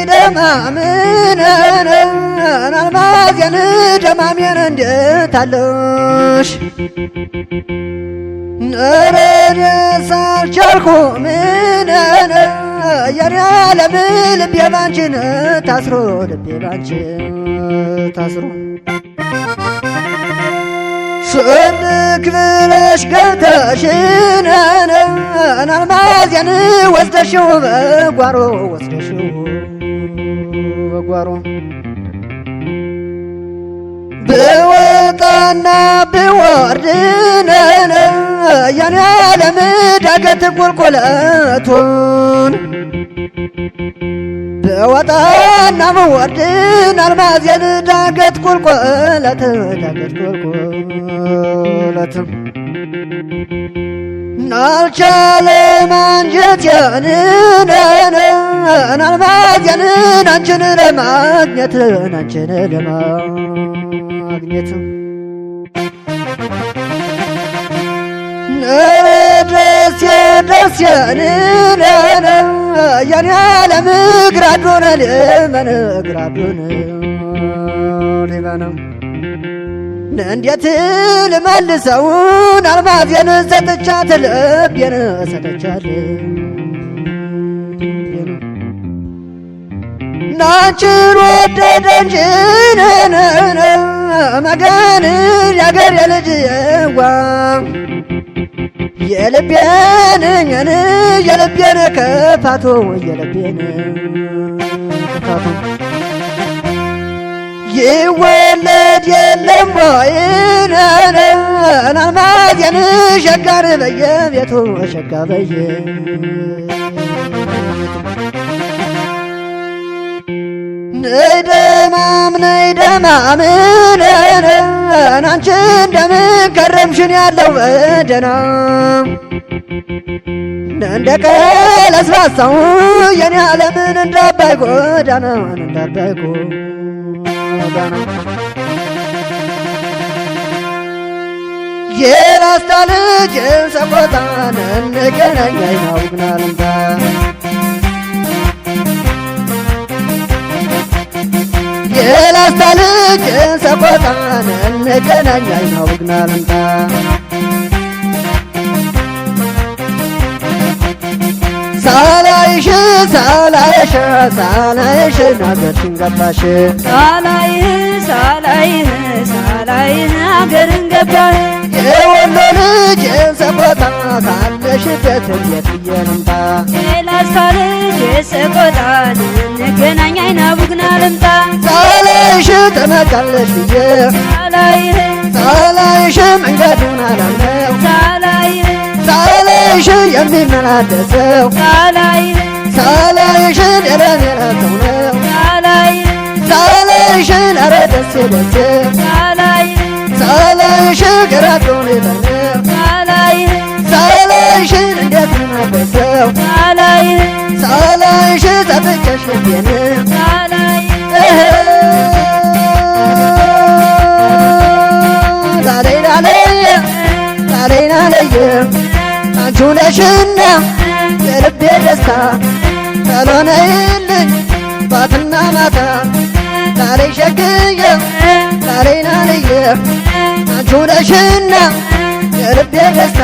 ደማምን አልማዝያን ደማሜን እንዴት አለሽ ነረኔስ አልቻልኩም የኔ ዓለም ልቤ ባንቺን ታስሮ ልቤ ባንቺ ታስሮ ሽልክ ብለሽ ገብተሽን አልማዝያን ወስደሽው በጓሮ ወስደሽው በጓሮ ብወጣና ብወርድን የኔ ዓለም ዳገት ቁልቁለቱን ብወጣና ብወርድን አልማዝያን ዳገት ቁልቁለት ዳገት ቁልቁለት አልቻለም አንጀቴን አልማዝያን አንቺን ለማግኘት አንቺን ለማግኘት ደስየን የኔ ዓለም ግራዶን ልመን ግራዶን ልመን እንዴት ልመልሰውን አልማዝያን ሰጥቻት ልቤን ሰጥቻት ናንቺን ወደደ እንጂ መገን ያገር የልጅ የዋ የልቤን ክፋቱ የልቤን ክፋቱ ይወለድ የለም ወይን አልማዝያን ሸጋር በየቤቱ ሸጋ በየቤቱ ነይ ደማምን አንቺ እንደምን ከረምሽን ያለው በደና እንደ ቀለስላሳው የኔ ዓለምን እንዳባይ ጎዳና እንዳባይ ጎዳና የራስታ ልጅ ሰቆጣን እንገናኝ አይናውግናልንታ የላስታ ልጅ ሰቆጣን እንገናኝ አይናውግናልንታ ሳላይሽ አገርሽን ገባሽ ሳላይህ አገርን ገባህ የወሎ ልጅ ሰቆጣ ካለሽበት የት ብዬ ልምጣ የላስታ ልጅ ሰቆጣን እንገናኝ አይናውግናልንታ ሳላይሽ ትመጫለሽ ብዬ ሳላይሽ መንገዱን አላምነው ሳላይሽ የሚመላለሰው ሳላይሽን የለሜረተው ነው ሳላይሽን ኧረ ደስ ደስ ሳላይሽ ግራዶን ይበለው ሳላይሽን እንዴት ናበሰው ሳላይሽ ጠብቀሽ ልቤን ላለየ አንቺ ነሽና የልቤ ደስታ ካልሆነልኝ ባትና ማታ ላለይ ሸግየ ላለየ አንቺ ነሽና የልቤ ደስታ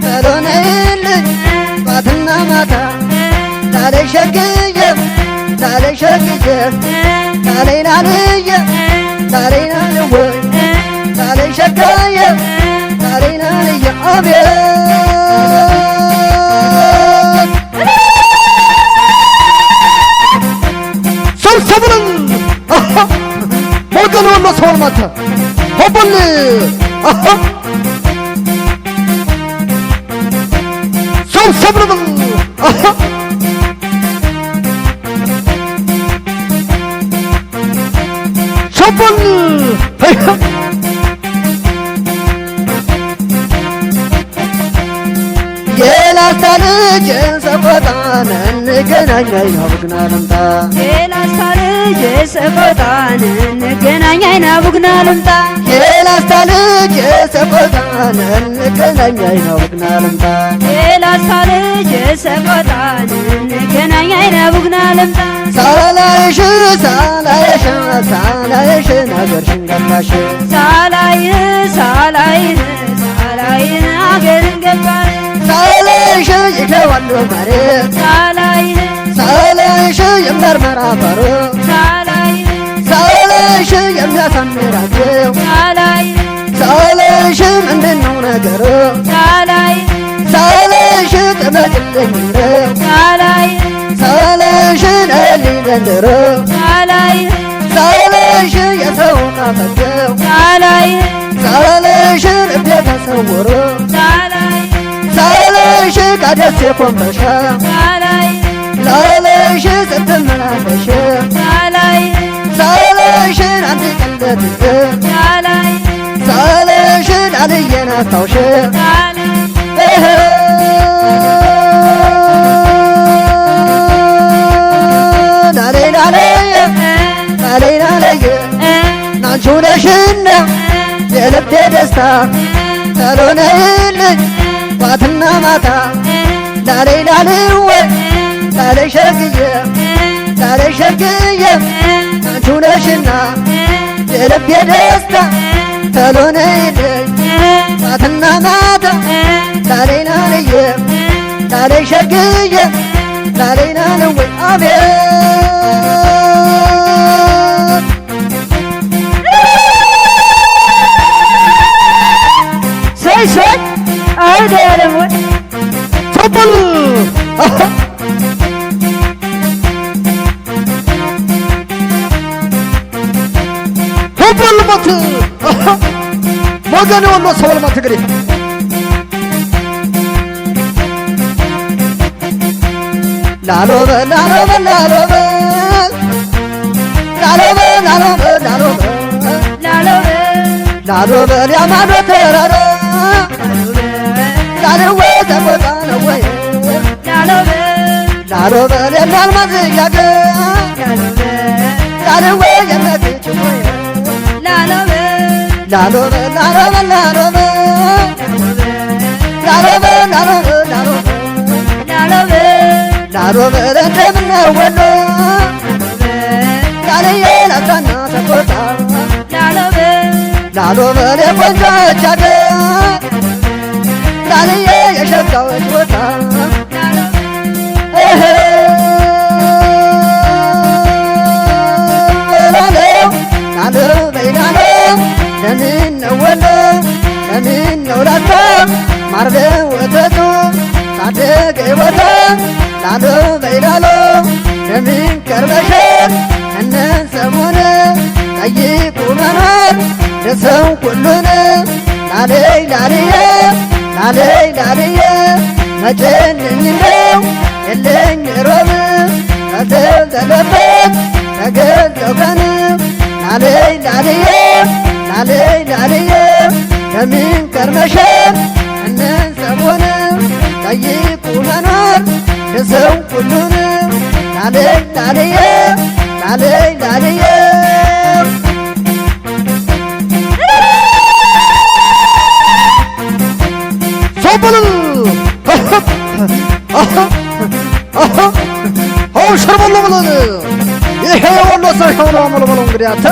ካልሆነልኝ ባትና ማታ ላለይ ሸግየ ላለየ ላለየ ላለይ ሸጋየ ላለየ አቤት ሰብሰብልን ሞገን ወሎ ሰውርማተ ሆበል ሰብሰብልን ሆበል የላስታ ልጅ ሰቆጣን እንገናኝ አይናውግናልንታ የላስታ ልጅ ሰቆጣን እንገናኝ አይናውግናልንታ የላስታ ልጅ ሰቆጣን እንገናኝ አይናውግናልንታ የላስታ ልጅ ሰቆጣን እንገናኝ የቡግና ለምጣ ሳላይሽ ሳላይሽ ሳላይሽ ነገርሽን ገባሽ ሳላይን አገርን ገባን ሳላይሽ ይከዋለሁ ማሬ ሳላይሽ የመርመራ ፈሩ ሳላይሽ የሚያሳምራቸው ሳላይሽ ምንድነው ነገሩ ሳላይሽ ጥመቅልኝ ሳላይሽ ነሊ ዘንድሮ ሳላይሽ የሰው ናፈቀው ሳላይሽ ልቤ ተሰውሮ ሳላይሽ ካደሴ ኮንበሻ ላላይሽ ስትመላለሽ ሳላይሽን አንድ ቀን ለትዝ ሳላይሽን አልየን አስታውሽ ላሌ ናንቺ ነሽና የልቤ ደስታ ተሎነይልኝ ጧትና ማታ ላሌላልወ ላሌሸግየ ናንቺ ነሽና የልቤ ደስታ ተሎነይልኝ ጧትና ማታ ላሌላልየ ላሌሸግየ ላሌላልወ አቤት ሰይ አይደ ያለም ወይ ተበሉ ተበሉ ሞገኔ ወሎ ሰው ልማት ትግሬ ላሎበል ያማዶ ተራራ ላልወ ተቆጣ ነው ወይ ላሎበል የማልማዝ ያገ ላልወ የነትች ወይ ላሎበል እንደምነው ወሎ ላልየ ላዛና ተቆጣ ላሎበል የቆንጆች አገር ላልየ የሸጋዎች ቦታ ላለው በይላለው ለምነው ወሎ ለምነው ላታ ማርበ ወተቱ ታደገ ቦታ ላለው በይላለው ለምን ቀርበሻል እነን ሰሞን ጠይቁ መኖር ደሰው ሁሉን ላልየ መጨንኝ ነው የለኝ ሮብ ከተዘለበት ተገዘው ቀን ላልየ ለምን ቀርመሻል እነን ሰሞን ጠይቁ መኖር ደሰው ሁሉን ላልየ ሰበሉ ሸርበሎ ብለን ይሄ ወሎ ሰው ነው። እንግዲህ አንተ